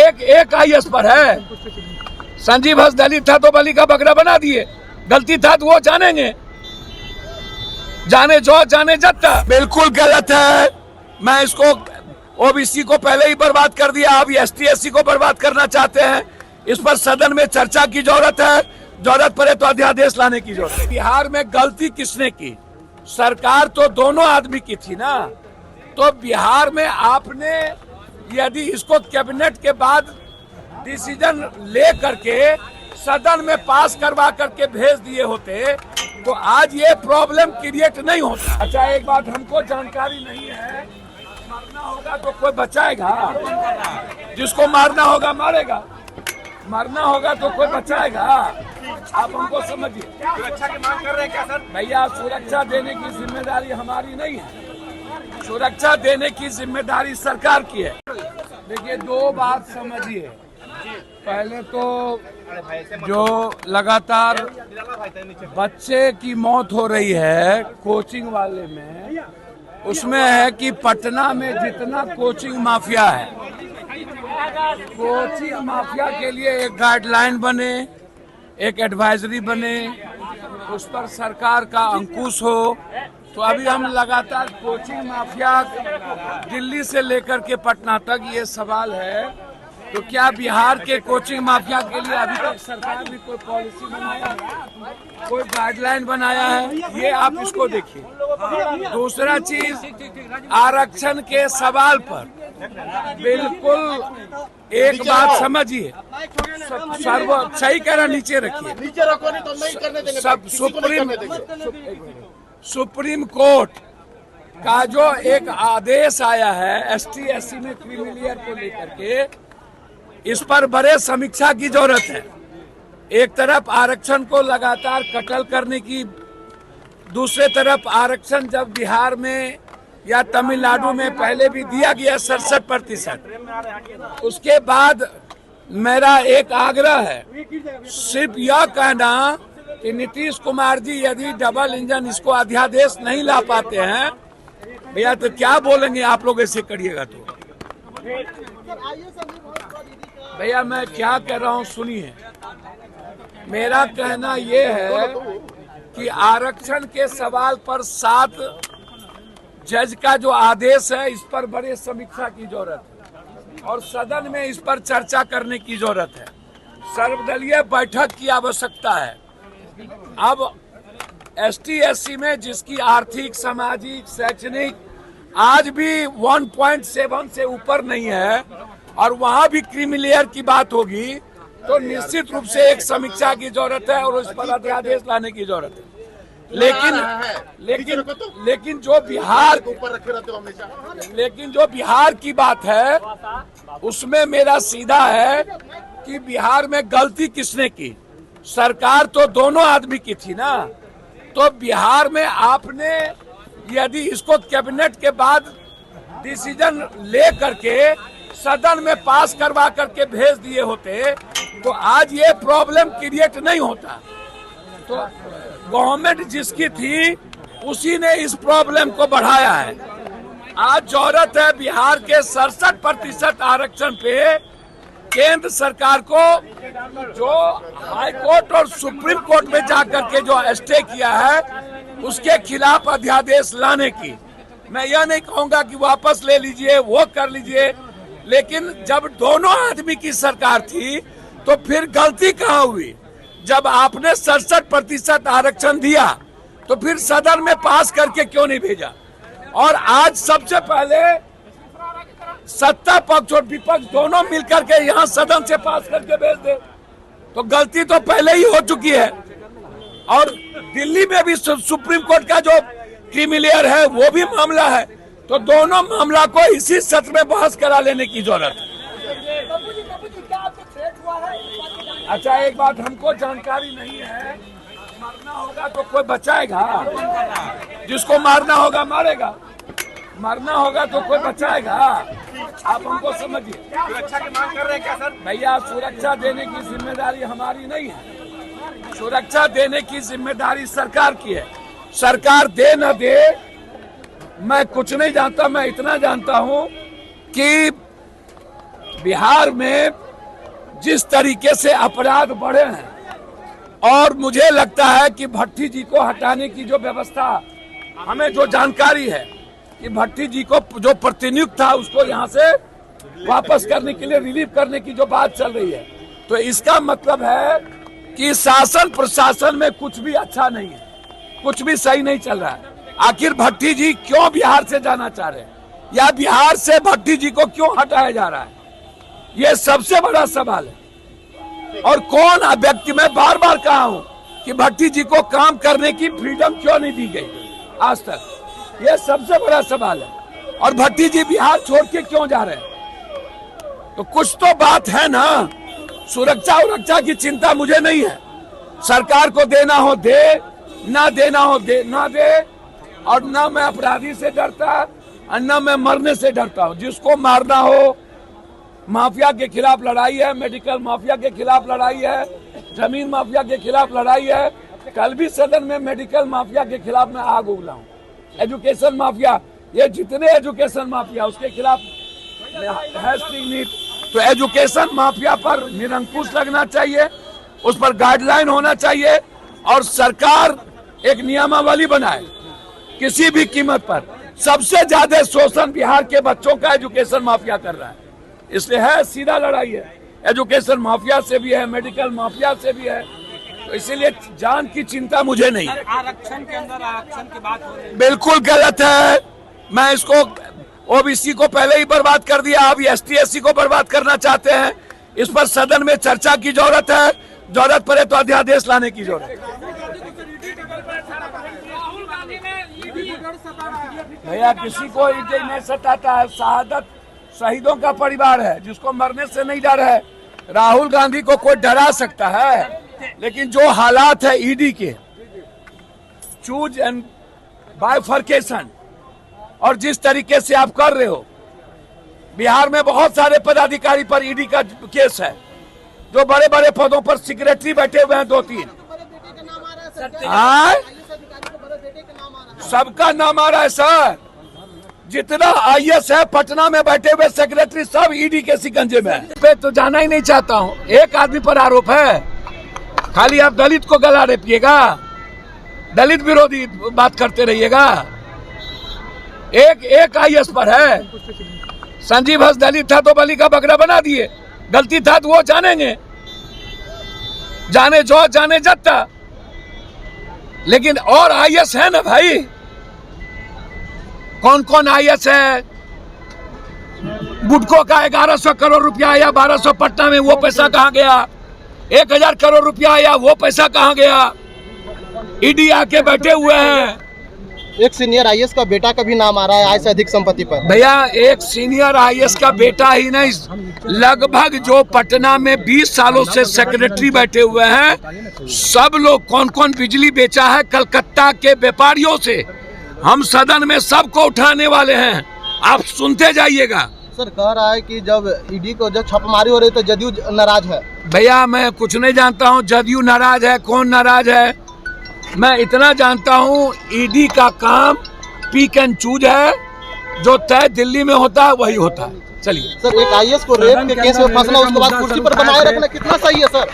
एक आईएएस पर है। संजीव हंस दलित था तो बलि का बकरा बना दिए, गलती था तो वो जानेंगे, जाने जो जाने जत्ता। बिल्कुल गलत है। मैं इसको ओबीसी को पहले ही बर्बाद कर दिया, अब एसटी एससी को बर्बाद करना चाहते हैं। इस पर सदन में चर्चा की जरूरत है, जरूरत पड़े तो अध्यादेश लाने की जरूरत है। बिहार में गलती किसने की? सरकार तो दोनों आदमी की थी ना। तो बिहार में आपने यदि इसको कैबिनेट के बाद डिसीजन ले करके सदन में पास करवा करके भेज दिए होते तो आज ये प्रॉब्लम क्रिएट नहीं होता। अच्छा, एक बात हमको जानकारी नहीं है, मरना होगा तो कोई बचाएगा? जिसको मारना होगा मारेगा, मरना होगा तो कोई बचाएगा? आप हमको समझिए। सुरक्षा की मांग कर रहे हैं क्या सर? भैया, सुरक्षा देने की जिम्मेदारी हमारी नहीं है, सुरक्षा देने की जिम्मेदारी सरकार की है। देखिए, दो बात समझिए। पहले तो जो लगातार बच्चे की मौत हो रही है कोचिंग वाले में, उसमें है कि पटना में जितना कोचिंग माफिया है, कोचिंग माफिया के लिए एक गाइडलाइन बने, एक एडवाइजरी बने, उस पर सरकार का अंकुश हो। तो अभी हम लगातार कोचिंग माफिया दिल्ली से लेकर के पटना तक ये सवाल है, तो क्या बिहार के कोचिंग माफिया के लिए अभी तक सरकार भी कोई पॉलिसी बनाया है, कोई गाइडलाइन बनाया है? ये आप इसको देखिए। दूसरा चीज, आरक्षण के सवाल पर बिल्कुल एक बात समझिए, सही कह रहा, नीचे रखिए, नीचे रखो नहीं तो नहीं करने देंगे। सब सुप्रीम कोर्ट का जो एक आदेश आया है एसटी एससी में क्रीमिलियर को लेकर के, इस पर बड़े समीक्षा की जरूरत है। एक तरफ आरक्षण को लगातार कटल करने की, दूसरे तरफ आरक्षण जब बिहार में या तमिलनाडु में पहले भी दिया गया 67%, उसके बाद मेरा एक आग्रह है, सिर्फ यह कहना कि नीतीश कुमार जी यदि डबल इंजन इसको अध्यादेश नहीं ला पाते हैं भैया तो क्या बोलेंगे आप लोग? ऐसे करिएगा तो भैया मैं क्या कह रहा हूँ सुनिए। मेरा कहना ये है कि आरक्षण के सवाल पर 7 जज का जो आदेश है, इस पर बड़े समीक्षा की जरूरत है और सदन में इस पर चर्चा करने की जरूरत है। सर्वदलीय बैठक की आवश्यकता है। अब एसटी एससी में जिसकी आर्थिक, सामाजिक, शैक्षणिक आज भी 1.7 से ऊपर नहीं है और वहां भी क्रीमिलियर की बात होगी, तो निश्चित रूप से एक समीक्षा की जरूरत है और उस पर अध्यादेश लाने की जरूरत है। लेकिन जो बिहार की बात है उसमें मेरा सीधा है कि बिहार में गलती किसने की? सरकार तो दोनों आदमी की थी ना। तो बिहार में आपने यदि इसको कैबिनेट के बाद डिसीजन ले करके सदन में पास करवा करके भेज दिए होते तो आज ये प्रॉब्लम क्रिएट नहीं होता। तो गवर्नमेंट जिसकी थी उसी ने इस प्रॉब्लम को बढ़ाया है। आज जरूरत है बिहार के 67% आरक्षण पे केंद्र सरकार को, जो हाई कोर्ट और सुप्रीम कोर्ट में जाकर के जो स्टे किया है, उसके खिलाफ अध्यादेश लाने की। मैं यह नहीं कहूंगा कि वापस ले लीजिए, वो कर लीजिए, लेकिन जब दोनों आदमी की सरकार थी तो फिर गलती कहाँ हुई? जब आपने 67% आरक्षण दिया तो फिर सदन में पास करके क्यों नहीं भेजा? और आज सबसे पहले सत्ता पक्ष और विपक्ष दोनों मिलकर के यहाँ सदन से पास करके भेज दे, तो गलती तो पहले ही हो चुकी है। और दिल्ली में भी सुप्रीम कोर्ट का जो क्रीमिलियर है वो भी मामला है, तो दोनों मामला को इसी सत्र में बहस करा लेने की जरूरत है। अच्छा, एक बात हमको जानकारी नहीं है, मरना होगा तो कोई बचाएगा? जिसको मारना होगा मारेगा, मरना होगा तो कोई बचाएगा? आप हमको समझिए। सुरक्षा की मांग कर रहे हैं क्या सर? भैया, सुरक्षा देने की जिम्मेदारी हमारी नहीं है, सुरक्षा देने की जिम्मेदारी सरकार की है। सरकार दे न दे मैं कुछ नहीं जानता, मैं इतना जानता हूं कि बिहार में जिस तरीके से अपराध बढ़े हैं, और मुझे लगता है कि भट्टी जी को हटाने की जो व्यवस्था, हमें जो जानकारी है कि भट्टी जी को जो प्रतिनियुक्त था उसको यहाँ से वापस करने के लिए, रिलीव करने की जो बात चल रही है, तो इसका मतलब है कि शासन प्रशासन में कुछ भी अच्छा नहीं है, कुछ भी सही नहीं चल रहा है। आखिर भट्टी जी क्यों बिहार से जाना चाह रहे हैं, या बिहार से भट्टी जी को क्यों हटाया जा रहा है, ये सबसे बड़ा सवाल है। और कौन व्यक्ति, मैं बार बार कहा हूं कि भट्टी जी को काम करने की फ्रीडम क्यों नहीं दी गई आज तक, ये सबसे बड़ा सवाल है। और भट्टी जी बिहार छोड़ के क्यों जा रहे हैं, तो कुछ तो बात है ना। सुरक्षा की चिंता मुझे नहीं है, सरकार को देना हो दे, ना देना हो दे ना दे, और ना मैं अपराधी से डरता और ना मैं मरने से डरता हूं। जिसको मारना हो, माफिया के खिलाफ लड़ाई है, मेडिकल माफिया के खिलाफ लड़ाई है, जमीन माफिया के खिलाफ लड़ाई है। कल भी सदन में मेडिकल माफिया के खिलाफ मैं आग उगला हूँ, एजुकेशन माफिया, ये जितने एजुकेशन माफिया उसके खिलाफ है स्ट्रिंग नीट। तो एजुकेशन माफिया पर निरंकुश लगना चाहिए, उस पर गाइडलाइन होना चाहिए, और सरकार एक नियमावली बनाए किसी भी कीमत पर। सबसे ज्यादा शोषण बिहार के बच्चों का एजुकेशन माफिया कर रहा है, इसलिए है सीधा लड़ाई है, एजुकेशन माफिया से भी है, मेडिकल माफिया से भी है। तो इसीलिए जान की चिंता मुझे नहीं है। आरक्षण के अंदर आरक्षण की बात हो रही है, बिल्कुल गलत है। मैं इसको ओबीसी को पहले ही बर्बाद कर दिया, अब एसटी एससी को बर्बाद करना चाहते हैं। इस पर सदन में चर्चा की जरूरत है, जरूरत पड़े तो अध्यादेश लाने की जरूरत है। भैया किसी को ईडी नहीं सताता है, शहादत शहीदों का परिवार है, जिसको मरने से नहीं डर है। राहुल गांधी को कोई डरा सकता है, लेकिन जो हालात है ईडी के, चूज एंड बाइफर्केशन, और जिस तरीके से आप कर रहे हो, बिहार में बहुत सारे पदाधिकारी पर ईडी का केस है, जो बड़े बड़े पदों पर सेक्रेटरी बैठे हुए हैं, 2-3। सबका नाम आ रहा है सर, जितना आईएएस है पटना में बैठे हुए सेक्रेटरी सब ईडी के शिकंजे में है। पे तो जाना ही नहीं चाहता हूँ। एक आदमी पर आरोप है, खाली आप दलित को गला रेपिएगा, दलित विरोधी बात करते रहिएगा। एक आईएएस पर है, संजीव हंस दलित था तो बलि का बकरा बना दिए, गलती था तो वो जानेंगे, जाने जो जाने जत्ता। लेकिन और आईएएस है ना भाई, कौन कौन आईएएस है? बुडको का 1100 करोड़ रुपया आया 1200 पटना में, वो पैसा कहाँ गया? 1000 करोड़ रुपया आया, वो पैसा कहाँ गया? ईडी आके बैठे हुए हैं। एक सीनियर आईएएस का बेटा का भी नाम आ रहा है आय से अधिक संपत्ति पर। भैया एक सीनियर आईएएस का बेटा ही नहीं, लगभग जो पटना में 20 सालों से सेक्रेटरी बैठे हुए हैं, सब लोग कौन कौन बिजली बेचा है कलकत्ता के व्यापारियों से, हम सदन में सबको उठाने वाले हैं, आप सुनते जाइएगा। सर कह रहा है कि जब ईडी को जब छापेमारी हो रही तो जदयू नाराज है। भैया मैं कुछ नहीं जानता हूँ जदयू नाराज है, कौन नाराज है। मैं इतना जानता हूँ ईडी का काम पिक एंड चूज है, जो तय दिल्ली में होता है वही होता है। चलिए सर, एक आईएएस को रेप के केस में फंसना, उसके बाद कुर्सी पर बनाए रखना कितना सही है सर?